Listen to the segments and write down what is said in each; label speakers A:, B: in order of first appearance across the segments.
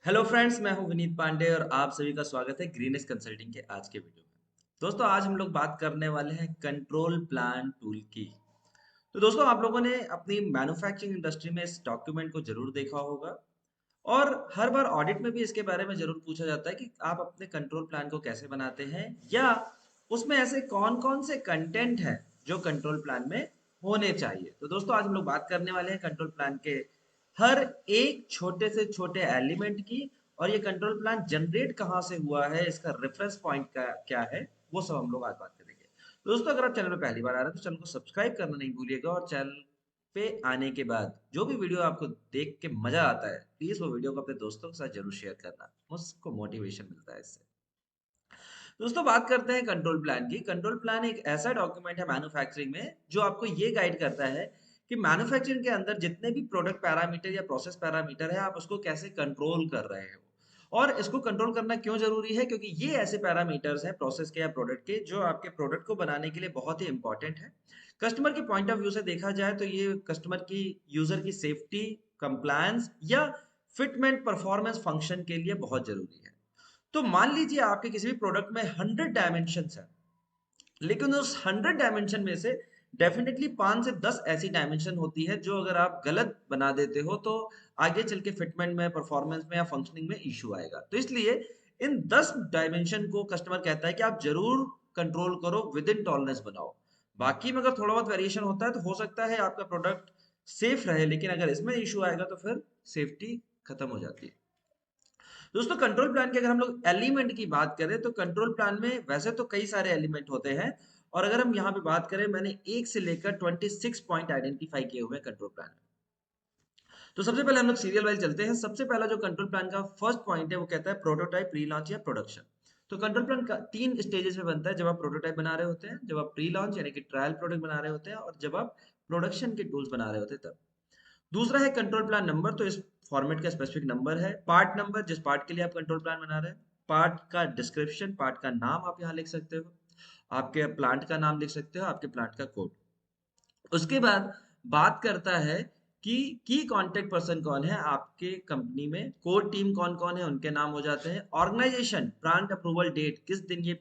A: Hello friends, मैं हूं विनीत पांडे और आप सभी का स्वागत है ग्रीनेस कंसल्टिंग के आज के वीडियो में। दोस्तों, आज हम लोग बात करने वाले हैं कंट्रोल प्लान टूल की। तो दोस्तों, आप लोगों ने अपनी मैन्युफैक्चरिंग इंडस्ट्री में इस डॉक्यूमेंट को जरूर देखा होगा और हर बार ऑडिट में भी इसके बारे में जरूर पूछा जाता है कि आप अपने कंट्रोल प्लान को कैसे बनाते हैं या उसमें ऐसे कौन कौन से कंटेंट है जो कंट्रोल प्लान में होने चाहिए। तो दोस्तों, आज हम लोग बात करने वाले हैं कंट्रोल प्लान के हर एक छोटे से छोटे एलिमेंट की, और ये कंट्रोल प्लान जनरेट कहाँ से हुआ है, इसका रेफरेंस पॉइंट का क्या है, वो सब हम लोग आज बात करेंगे। तो दोस्तों, अगर आप चैनल में पहली बार आ रहे हैं तो चैनल को सब्सक्राइब करना नहीं भूलिएगा, और चैनल पे आने के बाद जो भी वीडियो आपको देख के मजा आता है, प्लीज वो वीडियो को अपने दोस्तों के साथ जरूर शेयर करना, उसको मोटिवेशन मिलता है इससे। दोस्तों, बात करते हैं कंट्रोल प्लान की। कंट्रोल प्लान एक ऐसा डॉक्यूमेंट है मैन्युफैक्चरिंग में जो आपको ये गाइड करता है कि मैन्युफैक्चरिंग के अंदर जितने भी प्रोडक्ट पैरामीटर या प्रोसेस पैरामीटर है, आप उसको कैसे कंट्रोल कर रहे हो। और इसको कंट्रोल करना क्यों जरूरी है, क्योंकि ये ऐसे पैरामीटर्स हैं प्रोसेस के या प्रोडक्ट के जो आपके प्रोडक्ट को बनाने के लिए बहुत ही इंपॉर्टेंट है। कस्टमर के पॉइंट ऑफ व्यू से देखा जाए तो ये कस्टमर की, यूजर की सेफ्टी, कंप्लायंस या फिटमेंट परफॉर्मेंस फंक्शन के लिए बहुत जरूरी है। तो मान लीजिए आपके किसी भी प्रोडक्ट में 100 डायमेंशन है, लेकिन उस 100 डायमेंशन में से डेफिनेटली 5 से 10 ऐसी डायमेंशन होती है जो अगर आप गलत बना देते हो तो आगे चल के फिटमेंट में, परफॉर्मेंस में या फंक्शनिंग में इश्यू आएगा। तो इसलिए इन 10 डायमेंशन को कस्टमर कहता है कि आप जरूर कंट्रोल करो, विद इन टॉलरेंस बनाओ। बाकी में अगर थोड़ा बहुत वेरिएशन होता है तो हो सकता है आपका प्रोडक्ट सेफ रहे, लेकिन अगर इसमें इश्यू आएगा तो फिर सेफ्टी खत्म हो जाती है। दोस्तों, कंट्रोल प्लान की अगर हम लोग एलिमेंट की बात करें तो कंट्रोल प्लान में वैसे तो कई सारे एलिमेंट होते हैं, और अगर हम यहाँ पे बात करें, मैंने 1 से लेकर 26 पॉइंट आइडेंटिफाई किए हुए कंट्रोल प्लान में। तो सबसे पहले हम लोग सीरियल वाइज चलते हैं। सबसे पहला जो कंट्रोल प्लान का फर्स्ट पॉइंट है वो कहता है प्रोटोटाइप, प्री लॉन्च या प्रोडक्शन। तो कंट्रोल प्लान का 3 स्टेजेस में बनता है, जब आप प्रोटोटाइप बना रहे होते हैं, जब आप प्री लॉन्च यानी कि ट्रायल प्रोडक्ट बना रहे होते हैं, और जब आप प्रोडक्शन के टूल्स बना रहे होते हैं तब। दूसरा है कंट्रोल प्लान नंबर। तो इस फॉर्मेट का स्पेसिफिक नंबर है। पार्ट नंबर, जिस पार्ट के लिए आप कंट्रोल प्लान बना रहे हैं। पार्ट का डिस्क्रिप्शन, पार्ट का नाम आप यहाँ लिख सकते हो, आपके प्लांट का नाम लिख सकते हो, आपके प्लांट का कोड। उसके बाद बात करता है कि की कांटेक्ट पर्सन कौन है आपके कंपनी में, कोर टीम कौन कौन है, उनके नाम हो जाते हैं। ऑर्गेनाइजेशन, प्लांट अप्रूवल डेट, किस दिन ये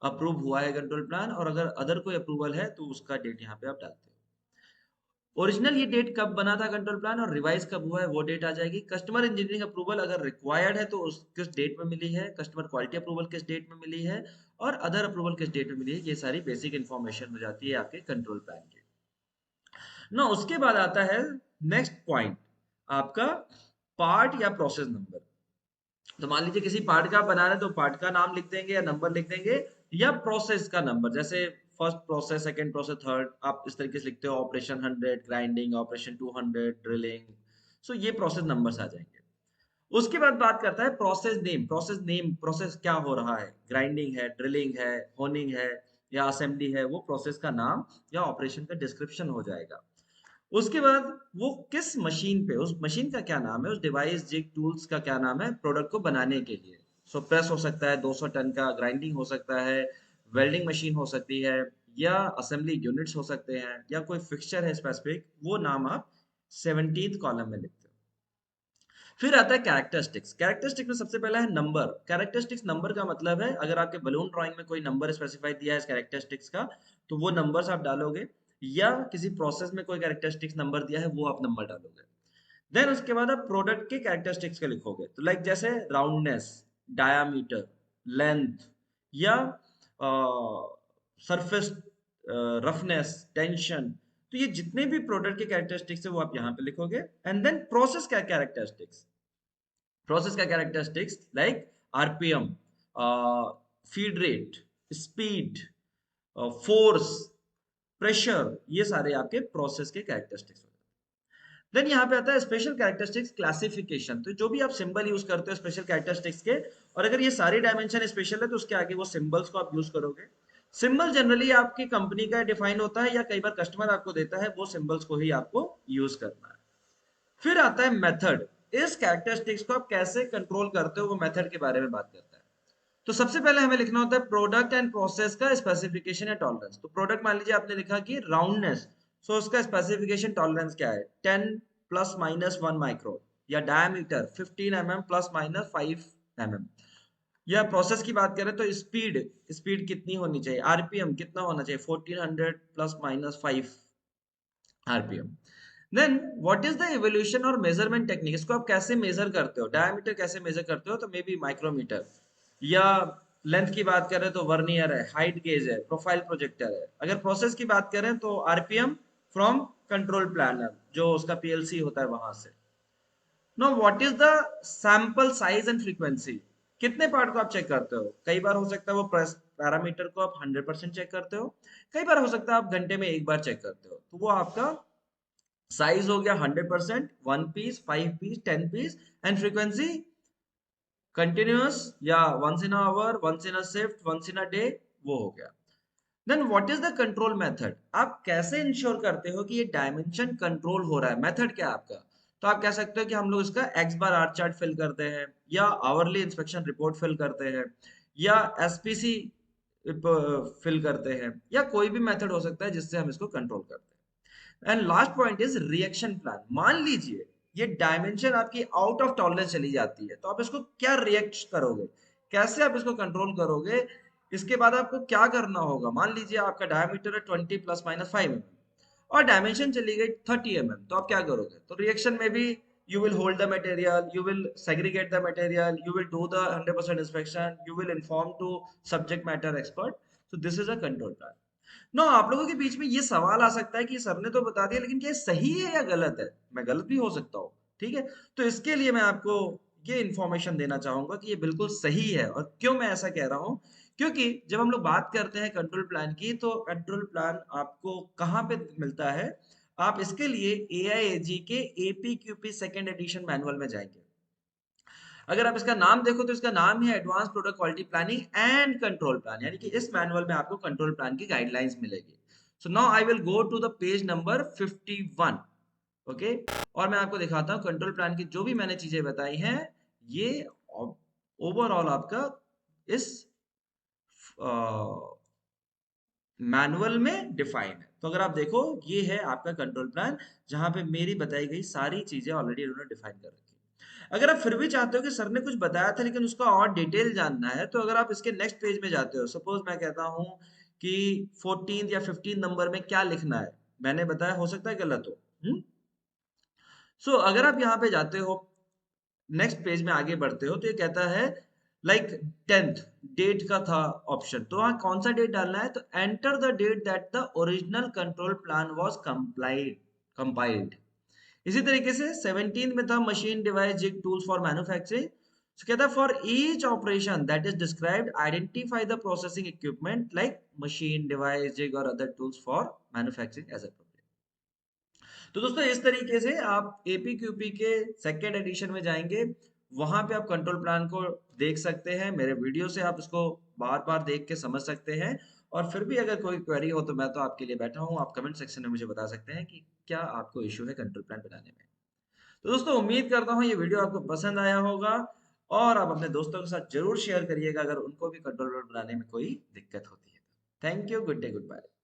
A: अप्रूव हुआ है कंट्रोल प्लान, और अगर अदर कोई अप्रूवल है तो उसका डेट यहाँ पे आप डालते हो। ओरिजिनल ये डेट कब बना था कंट्रोल प्लान, और रिवाइज कब हुआ है वो डेट आ जाएगी। कस्टमर इंजीनियरिंग अप्रूवल अगर रिक्वायर्ड है तो उस किस डेट में मिली है, कस्टमर क्वालिटी अप्रूवल किस डेट में मिली है, और अदर अप्रूवल किस डेट में मिली है। ये सारी बेसिक इंफॉर्मेशन हो जाती है आपके कंट्रोल प्लान की ना। उसके बाद आता है नेक्स्ट पॉइंट, आपका पार्ट या प्रोसेस नंबर। तो मान लीजिए किसी पार्ट का आप बना रहे हैं तो पार्ट का नाम लिख देंगे या नंबर लिख देंगे, या प्रोसेस का नंबर, जैसे first process, second process, third, आप इस तरीके से लिखते हो। Operation 100 grinding, operation 200 drilling. So ये प्रोसेस नंबर्स आ जाएंगे। उसके बाद बात करता है process name. Process name, process क्या हो रहा है, ग्राइंडिंग है, ड्रिलिंग है, होनिंग है या असेंबली है, वो प्रोसेस का नाम या ऑपरेशन का डिस्क्रिप्शन हो जाएगा। उसके बाद वो किस मशीन पे, उस मशीन का क्या नाम है, उस डिवाइस, जिग, टूल्स का क्या नाम है प्रोडक्ट को बनाने के लिए। सो प्रेस हो सकता है 200 टन का, ग्राइंडिंग हो सकता है, वेल्डिंग मशीन हो सकती है, या असेंबली यूनिट्स हो सकते हैं, या कोई फिक्सचर है स्पेसिफिक, वो नाम आप 17th कॉलम में लिखते हो। फिर आता है कैरेक्टरिस्टिक्स। कैरेक्टरिस्टिक्स में सबसे पहला है नंबर। कैरेक्टरिस्टिक्स नंबर का मतलब है, अगर आपके बलून ड्राइंग में कोई नंबर स्पेसिफाई दिया है इस कैरेक्टरिस्टिक्स का, तो वो नंबर्स आप डालोगे, या किसी प्रोसेस में कोई कैरेक्टरिस्टिक्स नंबर दिया है वो आप नंबर डालोगे। देन उसके बाद आप प्रोडक्ट के कैरेक्टरिस्टिक्स के लिखोगे, तो लाइक जैसे राउंडनेस, डायामीटर, लेंथ, या सरफेस रफनेस, टेंशन। तो ये जितने भी प्रोडक्ट के कैरेक्टरिस्टिक्स है वो आप यहाँ पे लिखोगे। एंड देन प्रोसेस का कैरेक्टरिस्टिक्स। प्रोसेस का characteristics like RPM, feed rate, speed, force, pressure, ये सारे आपके प्रोसेस के कैरेक्टरिस्टिक्स होते हैं। देन यहाँ पे आता है स्पेशल कैरेक्टरिस्टिक्स क्लासिफिकेशन। तो जो भी आप सिंबल यूज करते हो स्पेशल कैरेक्टरिस्टिक्स के, और अगर ये सारी डायमेंशन स्पेशल है तो उसके आगे वो सिंबल्स को आप यूज करोगे। सिंबल जनरली आपकी कंपनी का डिफाइन होता है, या कई बार कस्टमर आपको देता है, वो सिंबल्स को ही आपको यूज करना है। फिर आता है मेथड। इस कैरेक्टरिस्टिक्स को आप कैसे कंट्रोल करते हो वो मेथड के बारे में बात करता है। तो सबसे पहले हमें लिखना होता है प्रोडक्ट एंड प्रोसेस का स्पेसिफिकेशन या टॉलरेंस। तो प्रोडक्ट मान लीजिए आपने लिखा कि राउंडनेस, सो उसका स्पेसिफिकेशन टॉलरेंस क्या है, 10 ± 1 माइक्रो। या diameter 15 mm plus minus 5 mm, या प्रोसेस की बात करें तो स्पीड स्पीड कितनी होनी चाहिए, आरपीएम कितना होना चाहिए 1400 plus minus 5 RPM. Then what is the evolution और मेजरमेंट टेक्निक, इसको आप कैसे मेजर करते हो, डायमीटर कैसे मेजर करते हो, तो मे बी माइक्रोमीटर, या लेंथ की बात करें तो वर्नियर है, हाइट गेज है, प्रोफाइल प्रोजेक्टर है। अगर प्रोसेस की बात करें तो आरपीएम फ्रॉम कंट्रोल प्लानर, जो उसका पीएलसी होता है वहां से। Know what is the sample size and frequency, कितने पार्ट को आप चेक करते हो, कई बार हो सकता है वो पैरामीटर को आप 100% चेक करते हो, कई बार हो सकता है आप घंटे में एक बार चेक करते हो, तो वो आपका साइज हो गया 100%, 1 piece, 5 piece, 10 piece, and frequency continuous या once in hour, once in shift, once in day, वो हो गया। Then what is the control method, आप कैसे इंश्योर करते हो कि ये डायमेंशन कंट्रोल हो रहा है, मेथड क्या है आपका, तो आप कह सकते हो कि हम लोग इसका X bar R chart fill करते हैं, या आवरली इंस्पेक्शन रिपोर्ट फिल करते हैं, या एसपीसी फिल करते हैं, या कोई भी मेथड हो सकता है जिससे हम इसको कंट्रोल करते हैं। And last point is reaction plan, मान लीजिए ये डायमेंशन आपकी आउट ऑफ टॉलरेंस चली जाती है, तो आप इसको क्या रिएक्ट करोगे, कैसे आप इसको कंट्रोल करोगे, इसके बाद आपको क्या करना होगा। मान लीजिए आपका डायमीटर है 20 प्लस माइनस 5 mm और डायमेंशन चली गई 30 mm, तो आप क्या करोगे, तो रिएक्शन में भी you will hold the material, you will segregate the material, you will do the 100% inspection, you will inform to subject matter expert, so this is a control plan। No आप लोगों के बीच में ये सवाल आ सकता है कि सर ने तो बता दिया लेकिन क्या ये सही है या गलत है, मैं गलत भी हो सकता हूँ, ठीक है। तो इसके लिए मैं आपको ये इंफॉर्मेशन देना चाहूंगा कि ये बिल्कुल सही है। और क्यों मैं ऐसा कह रहा हूँ, क्योंकि जब हम लोग बात करते हैं कंट्रोल प्लान की, तो कंट्रोल प्लान आपको कहाँ पे मिलता है, आप इसके लिए एआईएजी के एपीक्यूपी सेकेंड एडिशन मैनुअल में जाएंगे। अगर आप इसका नाम देखो तो इसका नाम है advance product quality planning and control plan, यानी कि इस मैनुअल में आपको कंट्रोल प्लान की गाइडलाइंस मिलेगी। So now I will go to the page number 51। Okay, और मैं आपको दिखाता हूँ कंट्रोल प्लान की जो भी मैंने चीजें बताई हैं, ये ओवरऑल आपका इस मैनुअल में डिफाइन है। तो अगर आप देखो ये है आपका कंट्रोल प्लान, जहां पे मेरी बताई गई सारी चीजें ऑलरेडी उन्होंने डिफाइन कर रखी है। अगर आप फिर भी चाहते हो कि सर ने कुछ बताया था लेकिन उसका और डिटेल जानना है, तो अगर आप इसके नेक्स्ट पेज में जाते हो, सपोज मैं कहता हूं कि 14 या 15 नंबर में क्या लिखना है, मैंने बताया हो सकता है गलत हो। सो अगर आप यहाँ पे जाते हो, नेक्स्ट पेज में आगे बढ़ते हो, तो ये कहता है लाइक 10th डेट का था ऑप्शन, तो वहां कौन सा डेट डालना है, तो enter the date that the original control plan was compiled. इसी तरीके से 17 में था machine device jig tools for manufacturing, तो कहता है for each operation that is described identify the processing equipment like machine device jig और other tools for manufacturing as a. तो दोस्तों इस तरीके से आप एपीक्यूपी के सेकेंड एडिशन में जाएंगे, वहां पे आप कंट्रोल प्लान को देख सकते हैं, मेरे वीडियो से आप इसको बार बार देख के समझ सकते हैं। और फिर भी अगर कोई क्वेरी हो तो मैं तो आपके लिए बैठा हूँ, आप कमेंट सेक्शन में मुझे बता सकते हैं कि क्या आपको इश्यू है कंट्रोल प्लान बनाने में। तो दोस्तों उम्मीद करता हूँ ये वीडियो आपको पसंद आया होगा, और आप अपने दोस्तों के साथ जरूर शेयर करिएगा अगर उनको भी कंट्रोल प्लान बनाने में कोई दिक्कत होती है। Thank you, good day, good bye.